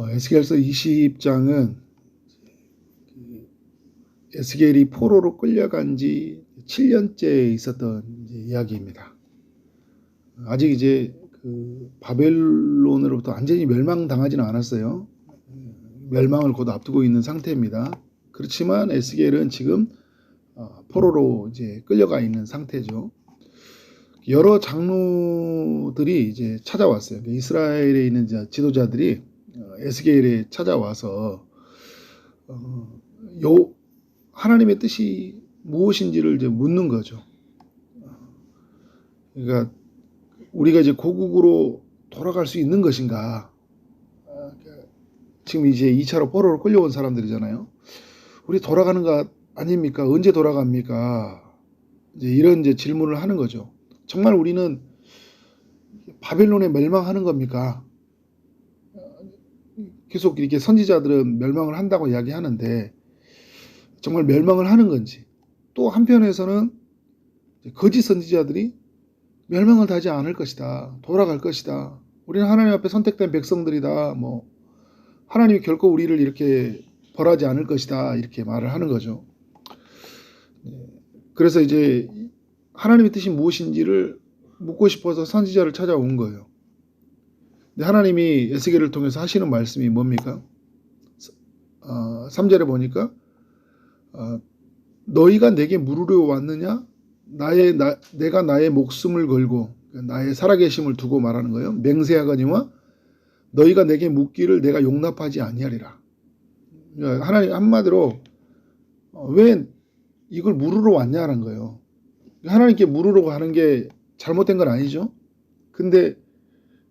에스겔서 20장은 에스겔이 포로로 끌려간 지 7년째 있었던 이야기입니다. 아직 이제 그 바벨론으로부터 완전히 멸망당하지는 않았어요. 멸망을 곧 앞두고 있는 상태입니다. 그렇지만 에스겔은 지금 포로로 이제 끌려가 있는 상태죠. 여러 장로들이 이제 찾아왔어요. 이스라엘에 있는 지도자들이 에스겔에 찾아와서 하나님의 뜻이 무엇인지를 이제 묻는 거죠. 그러니까 우리가 이제 고국으로 돌아갈 수 있는 것인가? 지금 이제 2차로 포로로 끌려온 사람들이잖아요. 우리 돌아가는 것 아닙니까? 언제 돌아갑니까? 이제 이런 이제 질문을 하는 거죠. 정말 우리는 바벨론에 멸망하는 겁니까? 계속 이렇게 선지자들은 멸망을 한다고 이야기하는데 정말 멸망을 하는 건지, 또 한편에서는 거짓 선지자들이 멸망을 하지 않을 것이다, 돌아갈 것이다, 우리는 하나님 앞에 선택된 백성들이다, 하나님이 결코 우리를 이렇게 벌하지 않을 것이다, 이렇게 말을 하는 거죠. 그래서 이제 하나님의 뜻이 무엇인지를 묻고 싶어서 선지자를 찾아온 거예요. 근데 하나님이 에스겔을 통해서 하시는 말씀이 뭡니까? 3절에 보니까 너희가 내게 물으려 왔느냐? 내가 나의 목숨을 걸고 나의 살아계심을 두고 말하는 거예요. 맹세하거니와 너희가 내게 묻기를 내가 용납하지 아니하리라. 하나님 한마디로 왜 이걸 물으러 왔냐는 거예요. 하나님께 물으러 가는 게 잘못된 건 아니죠. 근데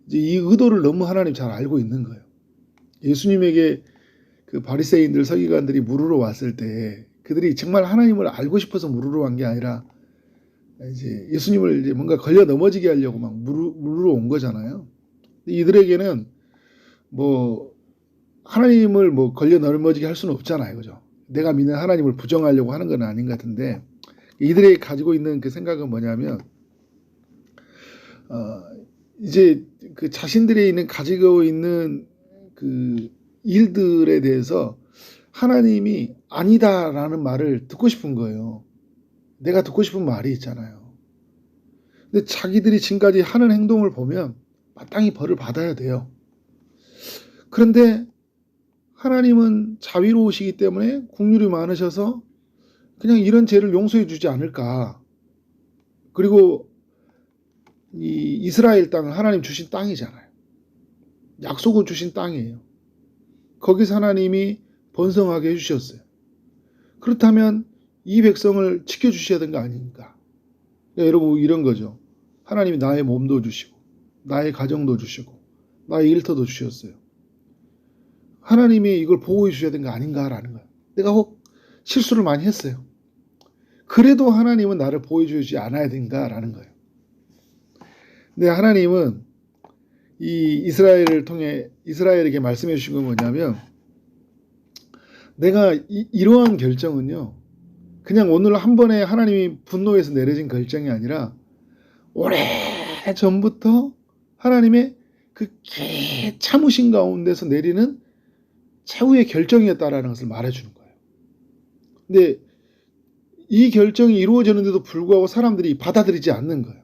이제 이 의도를 너무 하나님 잘 알고 있는 거예요. 예수님에게 그 바리새인들 서기관들이 물으러 왔을 때 그들이 정말 하나님을 알고 싶어서 물으러 간 게 아니라 이제 예수님을 이제 뭔가 걸려 넘어지게 하려고 막 물으러 온 거잖아요. 이들에게는 하나님을 걸려 넘어지게 할 수는 없잖아요, 그죠? 내가 믿는 하나님을 부정하려고 하는 건 아닌 것 같은데, 이들이 가지고 있는 그 생각은 뭐냐면 이제 그 자신들이 가지고 있는 그 일들에 대해서 하나님이 아니다라는 말을 듣고 싶은 거예요. 내가 듣고 싶은 말이 있잖아요. 근데 자기들이 지금까지 하는 행동을 보면 마땅히 벌을 받아야 돼요. 그런데 하나님은 자비로우시기 때문에 긍휼이 많으셔서 그냥 이런 죄를 용서해 주지 않을까. 그리고 이 이스라엘 땅은 하나님 주신 땅이잖아요. 약속을 주신 땅이에요. 거기서 하나님이 번성하게 해주셨어요. 그렇다면 이 백성을 지켜주셔야 되는 거 아닙니까? 여러분 이런 거죠. 하나님이 나의 몸도 주시고 나의 가정도 주시고 나의 일터도 주셨어요. 하나님이 이걸 보호해 주셔야 되는 거 아닌가라는 거예요. 내가 혹 실수를 많이 했어요. 그래도 하나님은 나를 보호해 주지 않아야 되는가라는 거예요. 근데 하나님은 이 이스라엘을 통해 이스라엘에게 말씀해 주신 건 뭐냐면 내가 이러한 결정은요 그냥 오늘 한 번에 하나님이 분노해서 내려진 결정이 아니라 오래전부터 하나님의 그 참으신 가운데서 내리는 최후의 결정이었다라는 것을 말해주는 거예요. 근데 이 결정이 이루어졌는데도 불구하고 사람들이 받아들이지 않는 거예요.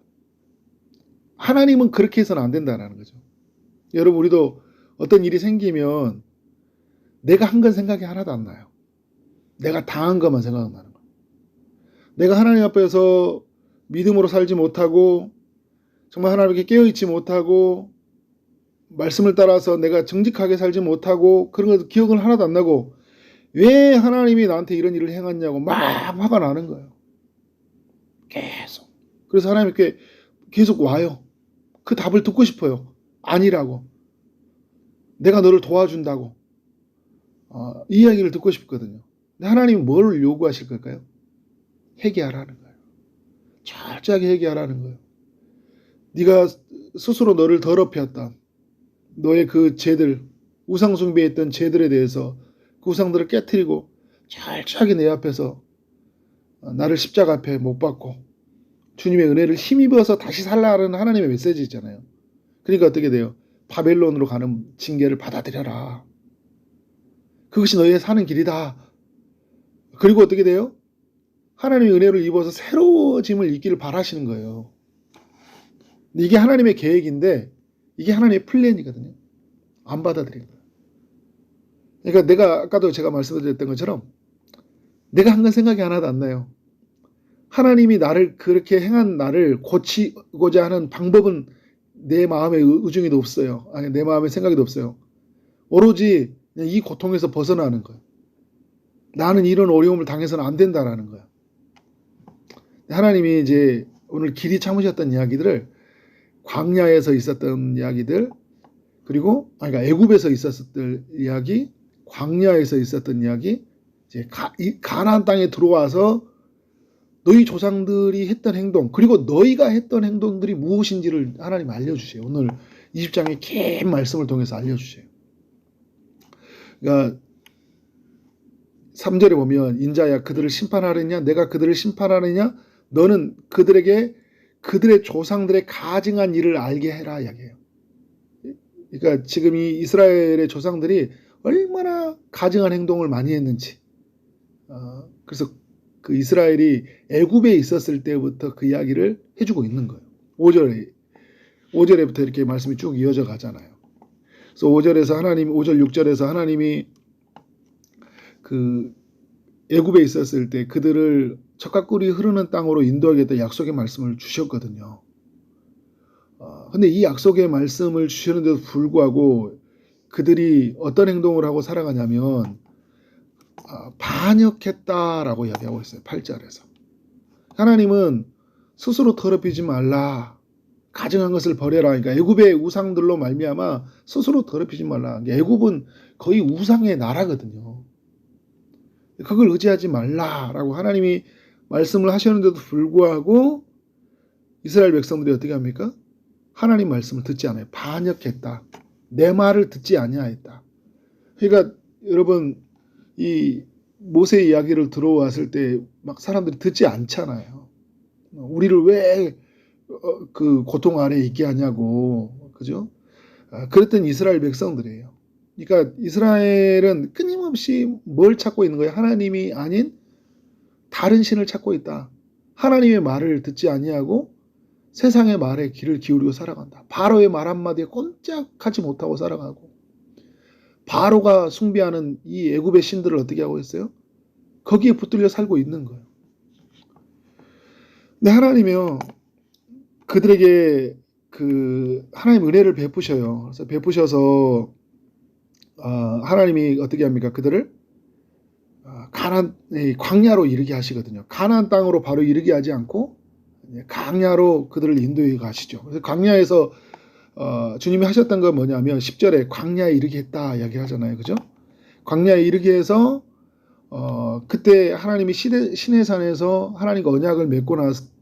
하나님은 그렇게 해서는 안 된다는 거죠. 여러분 우리도 어떤 일이 생기면 내가 한 건 생각이 하나도 안 나요. 내가 당한 것만 생각나는 거예요. 내가 하나님 앞에서 믿음으로 살지 못하고 정말 하나님께 깨어있지 못하고 말씀을 따라서 내가 정직하게 살지 못하고 그런 거 기억을 하나도 안 나고 왜 하나님이 나한테 이런 일을 행했냐고 막 화가 나는 거예요. 계속. 그래서 하나님께 계속 와요. 그 답을 듣고 싶어요. 아니라고. 내가 너를 도와준다고. 이 이야기를 듣고 싶거든요. 근데 하나님은 뭘 요구하실 걸까요? 회개하라는 거예요. 철저하게 회개하라는 거예요. 네가 스스로 너를 더럽혔던 너의 그 죄들, 우상 숭배했던 죄들에 대해서 그 우상들을 깨트리고 철저하게 내 앞에서 나를 십자가 앞에 못 박고 주님의 은혜를 힘입어서 다시 살라는 하나님의 메시지 있잖아요. 그러니까 어떻게 돼요? 바벨론으로 가는 징계를 받아들여라. 그것이 너희의 사는 길이다. 그리고 어떻게 돼요? 하나님의 은혜를 입어서 새로워짐을 입기를 바라시는 거예요. 이게 하나님의 계획인데 이게 하나님의 플랜이거든요. 안 받아들인 거예요. 그러니까 내가 아까도 제가 말씀드렸던 것처럼 내가 한 건 생각이 하나도 안 나요. 하나님이 나를 그렇게 행한 나를 고치고자 하는 방법은 내 마음의 의중에도 없어요. 아니, 내 마음의 생각에도 없어요. 오로지 그냥 이 고통에서 벗어나는 거예요. 나는 이런 어려움을 당해서는 안 된다라는 거예요. 하나님이 이제 오늘 길이 참으셨던 이야기들을 광야에서 있었던 이야기들, 그리고 그러니까 애굽에서 있었던 이야기, 광야에서 있었던 이야기, 이제 가나안 땅에 들어와서 너희 조상들이 했던 행동, 그리고 너희가 했던 행동들이 무엇인지를 하나님 알려주세요. 오늘 20장의 긴 말씀을 통해서 알려주세요. 그러니까 3절에 보면 인자야 그들을 심판하느냐 내가 그들을 심판하느냐 너는 그들에게 그들의 조상들의 가증한 일을 알게 해라 이야기해요. 그러니까 지금 이 이스라엘의 조상들이 얼마나 가증한 행동을 많이 했는지, 그래서 그 이스라엘이 애굽에 있었을 때부터 그 이야기를 해주고 있는 거예요. 5절에부터 이렇게 말씀이 쭉 이어져 가잖아요. 그래서 5절 6절에서 하나님이 그 애굽에 있었을 때 그들을 젖과 꿀이 흐르는 땅으로 인도하겠다 약속의 말씀을 주셨거든요. 근데 이 약속의 말씀을 주셨는데도 불구하고 그들이 어떤 행동을 하고 살아가냐면 반역했다라고 이야기하고 있어요. 8절에서. 하나님은 스스로 더럽히지 말라. 가증한 것을 버려라. 그러니까 애굽의 우상들로 말미암아 스스로 더럽히지 말라. 애굽은 거의 우상의 나라거든요. 그걸 의지하지 말라라고 하나님이 말씀을 하셨는데도 불구하고 이스라엘 백성들이 어떻게 합니까? 하나님 말씀을 듣지 않아요. 반역했다. 내 말을 듣지 아니하였다. 그러니까 여러분 이 모세 이야기를 들어왔을 때 막 사람들이 듣지 않잖아요. 우리를 왜 그 고통 아래 있게 하냐고, 그죠? 그랬던 이스라엘 백성들이에요. 그러니까 이스라엘은 끊임없이 뭘 찾고 있는 거예요? 하나님이 아닌 다른 신을 찾고 있다. 하나님의 말을 듣지 아니하고 세상의 말에 귀를 기울이고 살아간다. 바로의 말 한마디에 꼼짝하지 못하고 살아가고, 바로가 숭배하는 이 애굽의 신들을 어떻게 하고 있어요? 거기에 붙들려 살고 있는 거예요. 근데 하나님이요 그들에게 그 하나님 은혜를 베푸셔요. 그래서 베푸셔서 하나님이 어떻게 합니까? 그들을 가나안 광야로 이르게 하시거든요. 가나안 땅으로 바로 이르게 하지 않고 광야로 그들을 인도해 가시죠. 그래서 광야에서 주님이 하셨던 건 뭐냐면 10절에 광야에 이르게 했다 이야기하잖아요. 그죠? 광야에 이르게 해서 그때 하나님이 시내산에서 하나님과 언약을 맺고 나서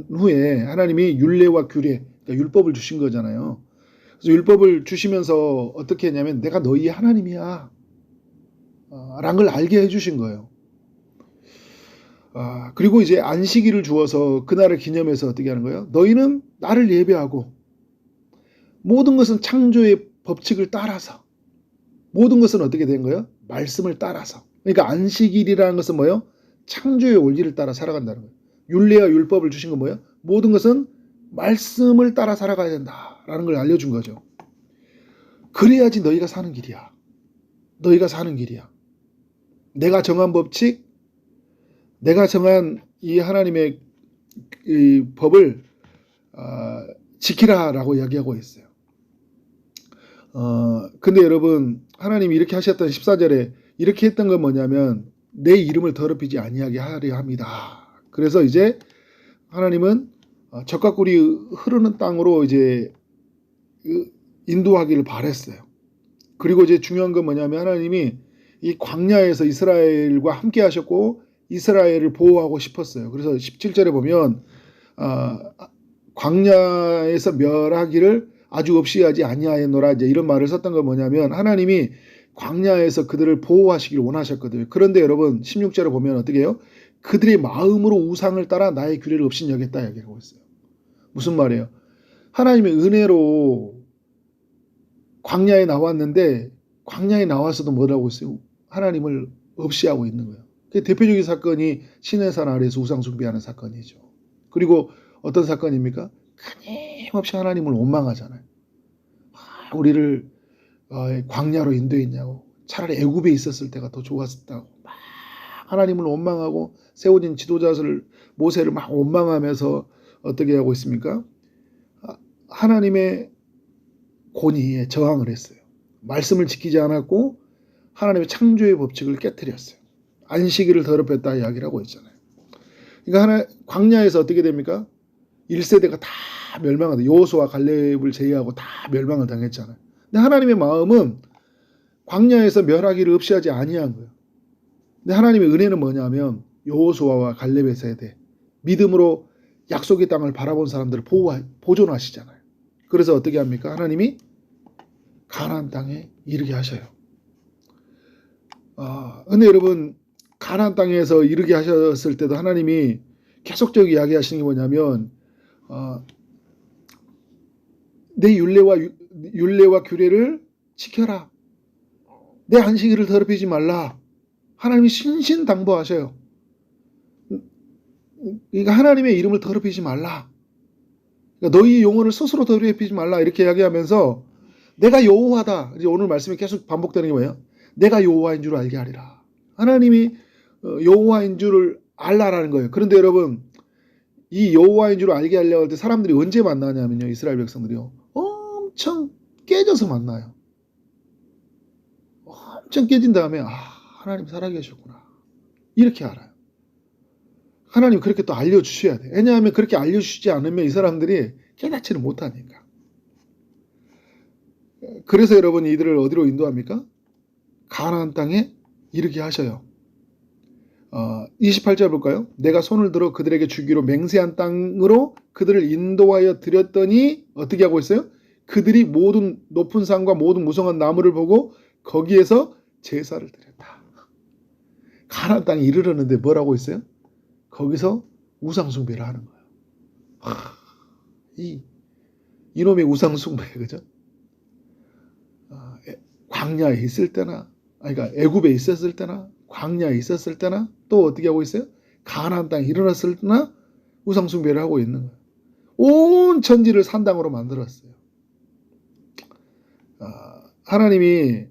후에 하나님이 율례와 규례, 그러니까 율법을 주신 거잖아요. 그래서 율법을 주시면서 어떻게 했냐면 내가 너희의 하나님이야 라는 걸 알게 해주신 거예요. 그리고 이제 안식일을 주어서 그날을 기념해서 어떻게 하는 거예요? 너희는 나를 예배하고 모든 것은 창조의 법칙을 따라서, 모든 것은 어떻게 된 거예요? 말씀을 따라서. 그러니까 안식일이라는 것은 뭐예요? 창조의 원리를 따라 살아간다는 거예요. 율례와 율법을 주신 건 뭐예요? 모든 것은 말씀을 따라 살아가야 된다라는 걸 알려준 거죠. 그래야지 너희가 사는 길이야. 너희가 사는 길이야. 내가 정한 법칙, 내가 정한 이 하나님의 이 법을 지키라라고 이야기하고 있어요. 근데 여러분 하나님이 이렇게 하셨던 14절에 이렇게 했던 건 뭐냐면 내 이름을 더럽히지 아니하게 하려 합니다. 그래서 이제 하나님은 젖과 꿀이 흐르는 땅으로 이제 인도하기를 바랬어요. 그리고 이제 중요한 건 뭐냐면 하나님이 이 광야에서 이스라엘과 함께 하셨고 이스라엘을 보호하고 싶었어요. 그래서 17절에 보면 광야에서 멸하기를 아주 없이 하지 아니하였노라 이제 이런 말을 썼던 건 뭐냐면 하나님이 광야에서 그들을 보호하시길 원하셨거든요. 그런데 여러분 16절에 보면 어떻게 해요? 그들의 마음으로 우상을 따라 나의 규례를 없인 여겼다 얘기하고 있어요. 무슨 말이에요? 하나님의 은혜로 광야에 나왔는데 광야에 나와서도 뭐라고 있어요? 하나님을 없이하고 있는 거예요. 그 대표적인 사건이 시내산 아래에서 우상 숭배하는 사건이죠. 그리고 어떤 사건입니까? 끊임없이 하나님을 원망하잖아요. 우리를 광야로 인도했냐고. 차라리 애굽에 있었을 때가 더 좋았다고. 막 하나님을 원망하고 세워진 지도자를 모세를 막 원망하면서 어떻게 하고 있습니까? 하나님의 권위에 저항을 했어요. 말씀을 지키지 않았고 하나님의 창조의 법칙을 깨뜨렸어요. 안식일을 더럽혔다 이야기를 하고 있잖아요. 그러니까 광야에서 어떻게 됩니까? 1세대가 다 멸망한다. 여호수아 갈렙을 제외하고 다 멸망을 당했잖아요. 근데 하나님의 마음은 광야에서 멸하기를 없이하지 아니한 거예요. 근데 하나님의 은혜는 뭐냐면 여호수아와 갈렙의 세대, 믿음으로 약속의 땅을 바라본 사람들을 보존하시잖아요. 그래서 어떻게 합니까? 하나님이 가나안 땅에 이르게 하셔요. 근데 여러분 가나안 땅에서 이르게 하셨을 때도 하나님이 계속적으로 이야기하시는 게 뭐냐면 내 율례와 규례를 지켜라. 내 안식일을 더럽히지 말라. 하나님이 신신당부하셔요. 그러니까 하나님의 이름을 더럽히지 말라. 그러니까 너희 영혼을 스스로 더럽히지 말라. 이렇게 이야기하면서 내가 여호와다. 이제 오늘 말씀이 계속 반복되는 게 뭐예요? 내가 여호와인 줄 알게 하리라. 하나님이 여호와인 줄을 알라라는 거예요. 그런데 여러분 이 여호와인 줄 알게 하려고 할 때 사람들이 언제 만나냐면요. 이스라엘 백성들이요. 엄청 깨져서 만나요. 엄청 깨진 다음에 하나님 살아계셨구나. 이렇게 알아요. 하나님 그렇게 또 알려주셔야 돼. 왜냐하면 그렇게 알려주시지 않으면 이 사람들이 깨닫지를 못하니까. 그래서 여러분 이들을 어디로 인도합니까? 가나안 땅에 이르게 하셔요. 28절 볼까요? 내가 손을 들어 그들에게 주기로 맹세한 땅으로 그들을 인도하여 드렸더니 어떻게 하고 있어요? 그들이 모든 높은 산과 모든 무성한 나무를 보고 거기에서 제사를 드렸다. 가나안 땅에 이르렀는데 뭘 하고 있어요? 거기서 우상 숭배를 하는 거예요. 이놈의 우상 숭배, 그죠? 광야에 있을 때나, 그러니까 애굽에 있었을 때나, 광야에 있었을 때나, 또 어떻게 하고 있어요? 가나안 땅에 일어났을 때나 우상 숭배를 하고 있는 거예요. 온 천지를 산당으로 만들었어요. 하나님이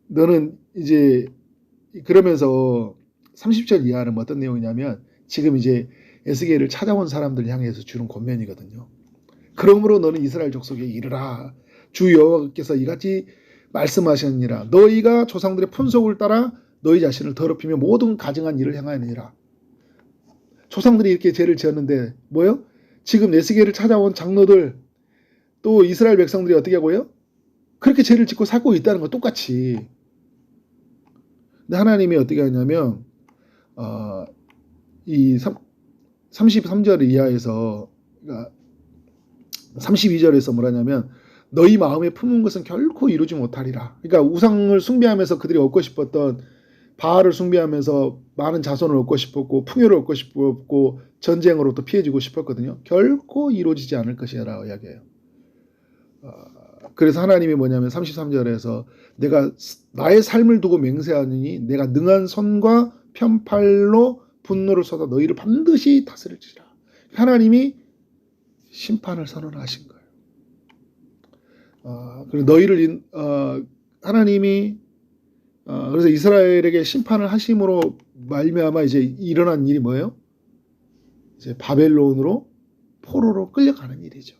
너는 이제 그러면서 30절 이하는 어떤 내용이냐면 지금 이제 에스겔을 찾아온 사람들 향해서 주는 권면이거든요. 그러므로 너는 이스라엘 족속에 이르라. 주 여호와께서 이같이 말씀하셨느니라. 너희가 조상들의 풍속을 따라 너희 자신을 더럽히며 모든 가증한 일을 행하느니라. 조상들이 이렇게 죄를 지었는데 뭐요? 지금 에스겔을 찾아온 장로들 또 이스라엘 백성들이 어떻게 하고요? 그렇게 죄를 짓고 살고 있다는 거 똑같이. 근데 하나님이 어떻게 하냐면 이 33절 이하에서 그러니까 32절에서 뭐라냐면 너희 마음에 품은 것은 결코 이루지 못하리라. 그러니까 우상을 숭배하면서 그들이 얻고 싶었던 바알을 숭배하면서 많은 자손을 얻고 싶었고 풍요를 얻고 싶었고 전쟁으로 또 피해지고 싶었거든요. 결코 이루어지지 않을 것이라고 이야기해요. 그래서 하나님이 뭐냐면 33절에서 내가 나의 삶을 두고 맹세하느니 내가 능한 손과 편팔로 분노를 쏟아 너희를 반드시 다스릴지라. 하나님이 심판을 선언하신 거예요. 그리고 너희를 하나님이 그래서 이스라엘에게 심판을 하심으로 말미암아 이제 일어난 일이 뭐예요? 이제 바벨론으로 포로로 끌려가는 일이죠.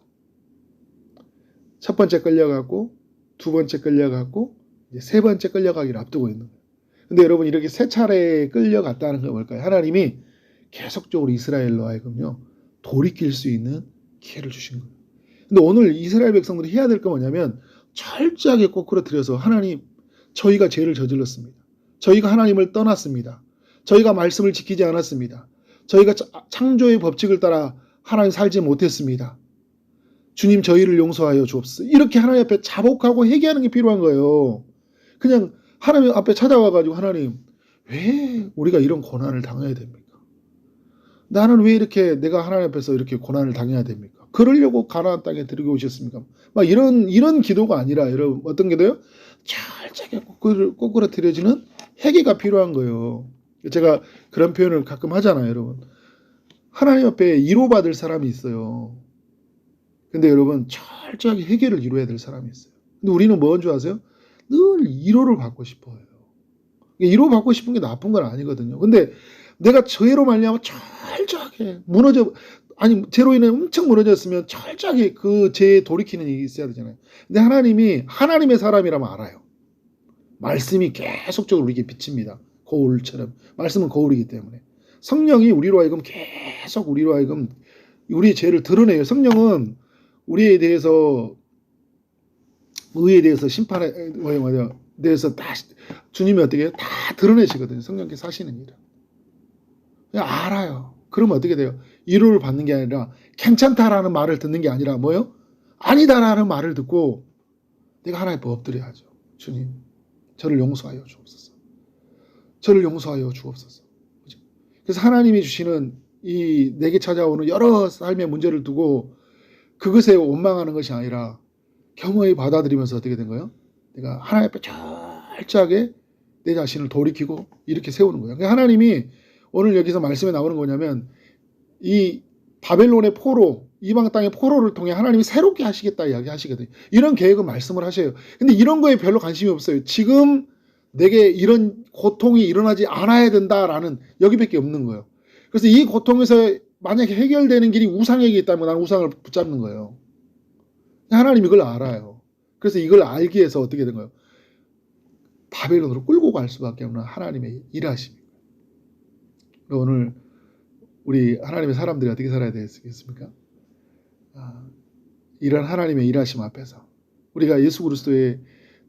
첫 번째 끌려가고 두 번째 끌려가고 이제 세 번째 끌려가기를 앞두고 있는 거예요. 근데 여러분 이렇게 세 차례 끌려갔다는 건 뭘까요? 하나님이 계속적으로 이스라엘로 하여금요 돌이킬 수 있는 기회를 주신 거예요. 근데 오늘 이스라엘 백성들이 해야 될 건 뭐냐면 철저하게 꼬꾸라뜨려서 하나님 저희가 죄를 저질렀습니다. 저희가 하나님을 떠났습니다. 저희가 말씀을 지키지 않았습니다. 저희가 창조의 법칙을 따라 하나님 살지 못했습니다. 주님 저희를 용서하여 주옵소서. 이렇게 하나님 앞에 자복하고 회개하는 게 필요한 거예요. 그냥 하나님 앞에 찾아와가지고 하나님 왜 우리가 이런 고난을 당해야 됩니까? 나는 왜 이렇게 내가 하나님 앞에서 이렇게 고난을 당해야 됩니까? 그러려고 가나안 땅에 들고 오셨습니까? 막 이런 기도가 아니라 여러분 어떤 기도요? 철저하게 꼬꾸라뜨려지는 회개가 필요한 거예요. 제가 그런 표현을 가끔 하잖아요, 여러분. 하나님 앞에 위로받을 사람이 있어요. 근데 여러분 철저하게 회개를 이루어야 될 사람이 있어요. 근데 우리는 뭔 줄 아세요? 늘 위로를 받고 싶어요. 위로 받고 싶은 게 나쁜 건 아니거든요. 근데 내가 저애로 말미암아 철저하게 죄로 인해 엄청 무너졌으면 철저하게 그 죄에 돌이키는 일이 있어야 되잖아요. 근데 하나님이 하나님의 사람이라면 알아요. 말씀이 계속적으로 우리에게 비칩니다. 거울처럼. 말씀은 거울이기 때문에. 성령이 우리로 하여금 계속 우리로 하여금 우리의 죄를 드러내요. 성령은 우리에 대해서 의에 대해서 심판에 대해서 다 주님이 어떻게 해요? 다 드러내시거든요. 성령께서 하시는 일은. 그냥 알아요. 그러면 어떻게 돼요? 위로를 받는 게 아니라 괜찮다라는 말을 듣는 게 아니라 뭐요? 아니다라는 말을 듣고 내가 하나님 앞에 엎드려야죠. 주님, 저를 용서하여 주옵소서. 저를 용서하여 주옵소서. 그죠? 그래서 하나님이 주시는 이 내게 찾아오는 여러 삶의 문제를 두고 그것에 원망하는 것이 아니라 겸허히 받아들이면서 어떻게 된 거예요? 내가 하나님 앞에 철저하게 내 자신을 돌이키고 이렇게 세우는 거예요. 그러니까 하나님이 오늘 여기서 말씀에 나오는 거냐면 이 바벨론의 포로, 이방 땅의 포로를 통해 하나님이 새롭게 하시겠다 이야기하시거든요. 이런 계획은 말씀을 하셔요. 근데 이런 거에 별로 관심이 없어요. 지금 내게 이런 고통이 일어나지 않아야 된다라는 여기밖에 없는 거예요. 그래서 이 고통에서 만약에 해결되는 길이 우상에게 있다면 나는 우상을 붙잡는 거예요. 하나님 이걸 알아요. 그래서 이걸 알기 위해서 어떻게 된 거예요? 바벨론으로 끌고 갈 수밖에 없는 하나님의 일하십니다. 오늘 우리 하나님의 사람들이 어떻게 살아야 되겠습니까? 이런 하나님의 일하심 앞에서 우리가 예수 그리스도의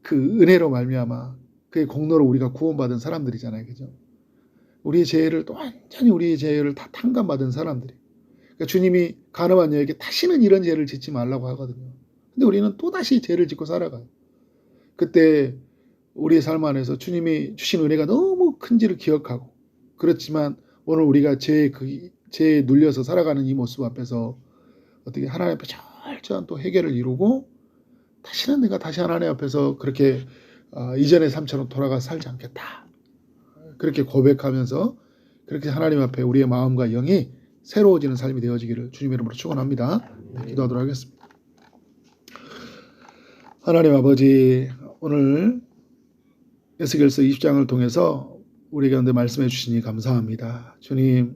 그 은혜로 말미암아 그의 공로로 우리가 구원받은 사람들이잖아요. 그죠? 우리의 죄를 또 완전히 우리의 죄를 다 탕감받은 사람들이. 그러니까 주님이 가늠한 여에게 다시는 이런 죄를 짓지 말라고 하거든요. 근데 우리는 또다시 죄를 짓고 살아가요. 그때 우리의 삶 안에서 주님이 주신 은혜가 너무 큰지를 기억하고 그렇지만 오늘 우리가 죄에 눌려서 살아가는 이 모습 앞에서 어떻게 하나님 앞에 철저한 또 해결을 이루고 다시는 내가 다시 하나님 앞에서 그렇게 이전의 삶처럼 돌아가 살지 않겠다. 그렇게 고백하면서 그렇게 하나님 앞에 우리의 마음과 영이 새로워지는 삶이 되어지기를 주님의 이름으로 축원합니다. 기도하도록 하겠습니다. 하나님 아버지, 오늘 에스겔서 20장을 통해서 우리 가운데 말씀해 주시니 감사합니다. 주님,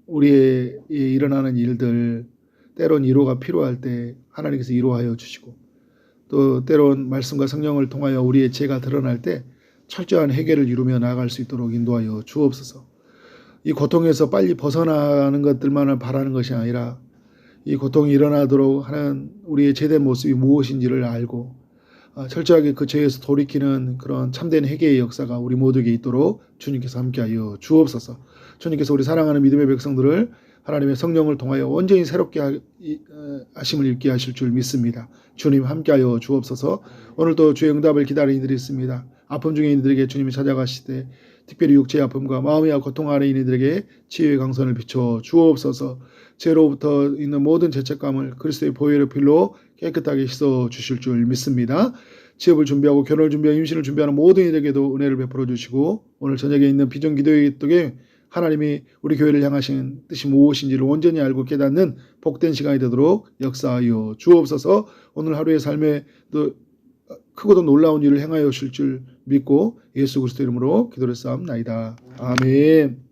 우리의 일어나는 일들 때론 위로가 필요할 때 하나님께서 위로하여 주시고 또 때론 말씀과 성령을 통하여 우리의 죄가 드러날 때 철저한 해결을 이루며 나아갈 수 있도록 인도하여 주옵소서. 이 고통에서 빨리 벗어나는 것들만을 바라는 것이 아니라 이 고통이 일어나도록 하는 우리의 죄된 모습이 무엇인지를 알고 철저하게 그 죄에서 돌이키는 그런 참된 회개의 역사가 우리 모두에게 있도록 주님께서 함께하여 주옵소서. 주님께서 우리 사랑하는 믿음의 백성들을 하나님의 성령을 통하여 온전히 새롭게 하심을 입게 하실 줄 믿습니다. 주님 함께하여 주옵소서. 오늘도 주의 응답을 기다리는 이들이 있습니다. 아픔 중에 있는 이들에게 주님이 찾아가시되 특별히 육체의 아픔과 마음의 고통 안에 있는 이들에게 치유의 강선을 비춰 주옵소서. 죄로부터 있는 모든 죄책감을 그리스도의 보혈의 피로 깨끗하게 씻어 주실 줄 믿습니다. 취업을 준비하고 결혼을 준비하고 임신을 준비하는 모든 이들에게도 은혜를 베풀어 주시고 오늘 저녁에 있는 비전기도회 쪽에 하나님이 우리 교회를 향하신 뜻이 무엇인지를 온전히 알고 깨닫는 복된 시간이 되도록 역사하여 주옵소서. 오늘 하루의 삶에 크고도 놀라운 일을 행하여 주실 줄 믿고 예수 그리스도 이름으로 기도를 쌓옵나이다. 아멘.